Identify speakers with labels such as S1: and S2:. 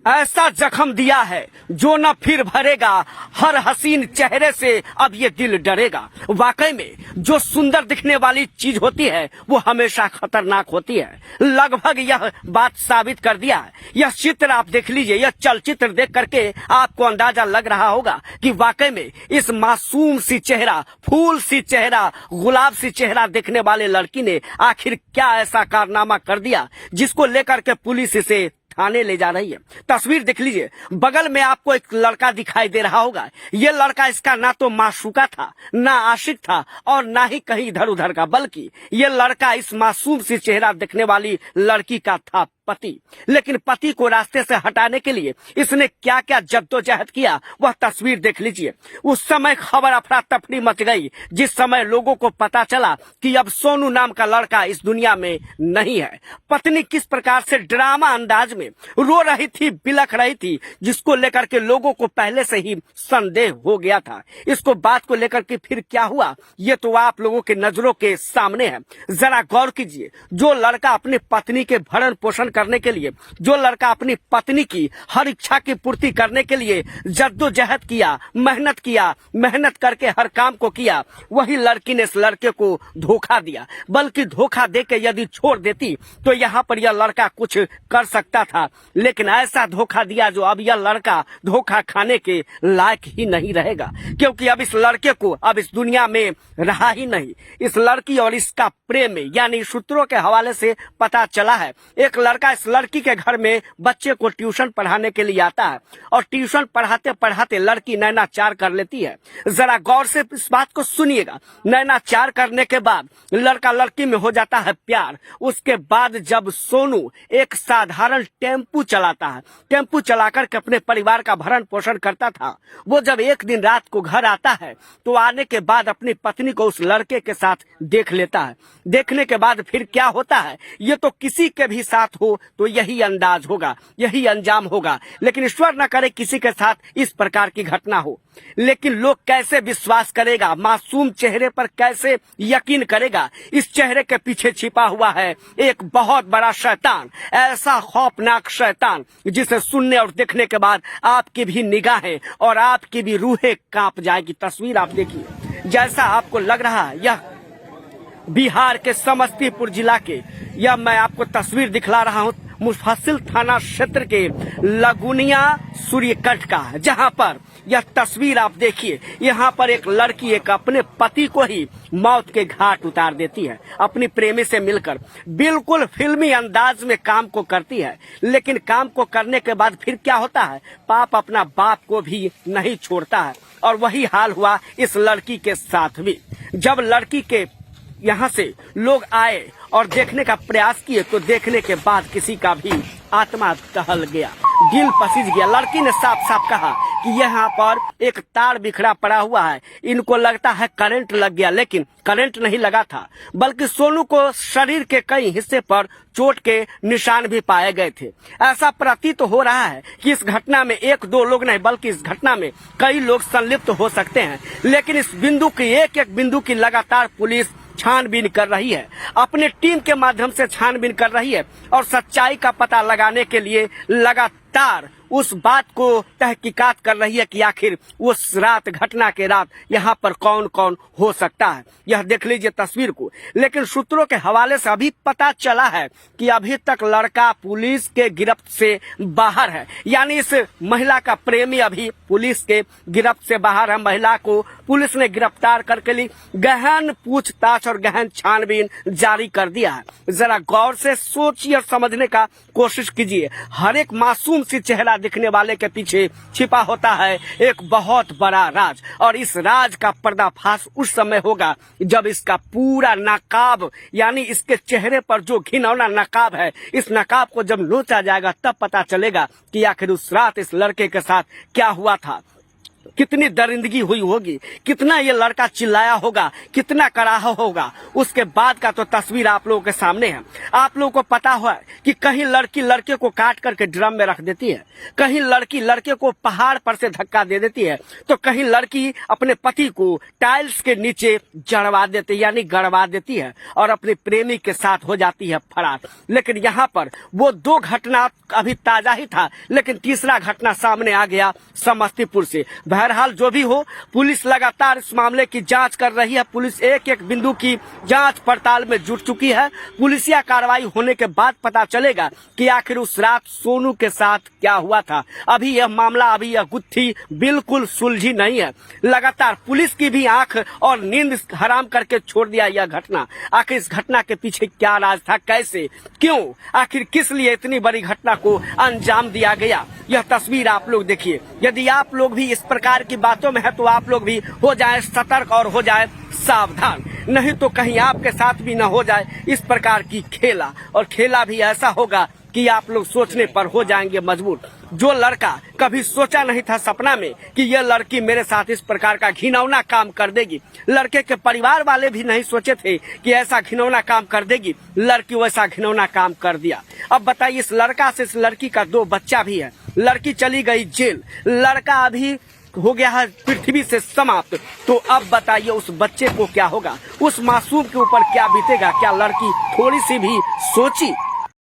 S1: ऐसा जख्म दिया है जो न फिर भरेगा, हर हसीन चेहरे से अब ये दिल डरेगा। वाकई में जो सुंदर दिखने वाली चीज होती है वो हमेशा खतरनाक होती है। लगभग यह बात साबित कर दिया है। यह चित्र आप देख लीजिए, यह चलचित्र देख करके आपको अंदाजा लग रहा होगा कि वाकई में इस मासूम सी चेहरा, फूल सी चेहरा, गुलाब सी चेहरा देखने वाले लड़की ने आखिर क्या ऐसा कारनामा कर दिया जिसको लेकर के पुलिस इसे थाने ले जा रही है। तस्वीर देख लीजिए, बगल में आपको एक लड़का दिखाई दे रहा होगा। ये लड़का इसका ना तो माशूका था, ना आशिक था और ना ही कहीं इधर उधर का, बल्कि ये लड़का इस मासूम सी चेहरा देखने वाली लड़की का था पति। लेकिन पति को रास्ते से हटाने के लिए इसने क्या क्या जद्दोजहद किया वह तस्वीर देख लीजिए। उस समय खबर अफरा तफरी मच गई जिस समय लोगों को पता चला कि अब सोनू नाम का लड़का इस दुनिया में नहीं है। पत्नी किस प्रकार से ड्रामा अंदाज में रो रही थी, बिलख रही थी, जिसको लेकर के लोगों को पहले से ही संदेह हो गया था। इसको बात को लेकर के फिर क्या हुआ ये तो आप लोगों के नजरों के सामने है। जरा गौर कीजिए, जो लड़का अपनी पत्नी के भरण पोषण करने के लिए, जो लड़का अपनी पत्नी की हर इच्छा की पूर्ति करने के लिए जद्दोजहद किया, मेहनत करके हर काम को किया, वही लड़की ने इस लड़के को धोखा दिया। बल्कि धोखा देके यदि छोड़ देती तो यहाँ पर यह लड़का कुछ कर सकता था, लेकिन ऐसा धोखा दिया जो अब यह लड़का धोखा खाने के लायक ही नहीं रहेगा। क्योंकि अब इस लड़के को अब इस दुनिया में रहा ही नहीं। इस लड़की और इसका प्रेम यानी सूत्रों के हवाले से पता चला है, एक लड़का इस लड़की के घर में बच्चे को ट्यूशन पढ़ाने के लिए आता है और ट्यूशन पढ़ाते पढ़ाते लड़की नैनाचार कर लेती है। जरा गौर से इस बात को सुनिएगा। नैनाचार करने के बाद लड़का लड़की में हो जाता है प्यार। उसके बाद जब सोनू एक साधारण टेम्पू चलाता है, टेम्पू चलाकर के अपने परिवार का भरण पोषण करता था, वो जब एक दिन रात को घर आता है तो आने के बाद अपनी पत्नी को उस लड़के के साथ देख लेता है। देखने के बाद फिर क्या होता है ये तो किसी के भी साथ हो तो यही अंदाज होगा, यही अंजाम होगा। लेकिन ईश्वर न करे किसी के साथ इस प्रकार की घटना हो। लेकिन लोग कैसे विश्वास करेगा, मासूम चेहरे पर कैसे यकीन करेगा। इस चेहरे के पीछे छिपा हुआ है एक बहुत बड़ा शैतान, ऐसा खौफनाक शैतान जिसे सुनने और देखने के बाद आपकी भी निगाहें और आपकी भी रूहें कांप जाएगी। तस्वीर आप देखिए, जैसा आपको लग रहा है यह बिहार के समस्तीपुर जिला के, यह मैं आपको तस्वीर दिखला रहा हूं मुफस्सिल थाना क्षेत्र के लगुनिया सूर्यकट का, जहां पर यह तस्वीर आप देखिए। यहाँ पर एक लड़की एक अपने पति को ही मौत के घाट उतार देती है, अपनी प्रेमी से मिलकर बिल्कुल फिल्मी अंदाज में काम को करती है। लेकिन काम को करने के बाद फिर क्या होता है, पाप अपना बाप को भी नहीं छोड़ता है। और वही हाल हुआ इस लड़की के साथ भी। जब लड़की के यहाँ से लोग आए और देखने का प्रयास किए तो देखने के बाद किसी का भी आत्मा टहल गया, दिल पसीज गया। लड़की ने साफ साफ कहा कि यहाँ पर एक तार बिखरा पड़ा हुआ है, इनको लगता है करंट लग गया, लेकिन करंट नहीं लगा था, बल्कि सोनू को शरीर के कई हिस्से पर चोट के निशान भी पाए गए थे। ऐसा प्रतीत हो रहा है कि इस घटना में एक दो लोग नहीं बल्कि इस घटना में कई लोग संलिप्त हो सकते हैं। लेकिन इस बिंदु की एक एक बिंदु की लगातार पुलिस छानबीन कर रही है, अपने टीम के माध्यम से छानबीन कर रही है और सच्चाई का पता लगाने के लिए लगातार उस बात को तहकीकात कर रही है कि आखिर उस रात, घटना के रात यहाँ पर कौन कौन हो सकता है। यह देख लीजिए तस्वीर को। लेकिन सूत्रों के हवाले से अभी पता चला है कि अभी तक लड़का पुलिस के गिरफ्त से बाहर है, यानी इस महिला का प्रेमी अभी पुलिस के गिरफ्त से बाहर है। महिला को पुलिस ने गिरफ्तार करके ली, गहन पूछताछ और गहन छानबीन जारी कर दिया है। जरा गौर से सोचिए और समझने का कोशिश कीजिए। हर एक मासूम सी चेहरा दिखने वाले के पीछे छिपा होता है एक बहुत बड़ा राज, और इस राज का पर्दाफाश उस समय होगा जब इसका पूरा नकाब, यानी इसके चेहरे पर जो घिनौना नकाब है, इस नकाब को जब नोचा जाएगा तब पता चलेगा कि आखिर उस रात इस लड़के के साथ क्या हुआ था। कितनी दरिंदगी हुई होगी, कितना ये लड़का चिल्लाया होगा, कितना कराहा होगा। उसके बाद का तो तस्वीर आप लोगों के सामने है। आप लोगों को पता हुआ कि कहीं लड़की लड़के को काट करके ड्रम में रख देती है, कहीं लड़की लड़के को पहाड़ पर से धक्का दे देती है, तो कहीं लड़की अपने पति को टाइल्स के नीचे जड़वा देती यानी गड़वा देती है और अपने प्रेमी के साथ हो जाती है फरार। लेकिन यहाँ पर वो 2 घटना अभी ताजा ही था, लेकिन तीसरा घटना सामने आ गया समस्तीपुर से। बहरहाल जो भी हो, पुलिस लगातार इस मामले की जांच कर रही है। पुलिस एक एक बिंदु की जांच पड़ताल में जुट चुकी है। पुलिसिया कार्रवाई होने के बाद पता चलेगा कि आखिर उस रात सोनू के साथ क्या हुआ था। अभी यह मामला, अभी यह गुत्थी बिल्कुल सुलझी नहीं है। लगातार पुलिस की भी आंख और नींद हराम करके छोड़ दिया यह घटना। आखिर इस घटना के पीछे क्या राज था, कैसे, क्यों, आखिर किस लिए इतनी बड़ी घटना को अंजाम दिया गया, यह तस्वीर आप लोग देखिए। यदि आप लोग भी इस प्रकार की बातों में है तो आप लोग भी हो जाए सतर्क और हो जाए सावधान, नहीं तो कहीं आपके साथ भी न हो जाए इस प्रकार की खेला। और खेला भी ऐसा होगा कि आप लोग सोचने पर हो जाएंगे मजबूर। जो लड़का कभी सोचा नहीं था सपना में कि यह लड़की मेरे साथ इस प्रकार का घिनौना काम कर देगी, लड़के के परिवार वाले भी नहीं सोचे थे कि ऐसा घिनौना काम कर देगी, लड़की वैसा घिनौना काम कर दिया। अब बताइए, इस लड़का से इस लड़की का 2 बच्चा भी है, लड़की चली गई जेल, लड़का अभी हो गया है पृथ्वी से समाप्त। तो अब बताइए उस बच्चे को क्या होगा, उस मासूम के ऊपर क्या बीतेगा। क्या लड़की थोड़ी सी भी सोची?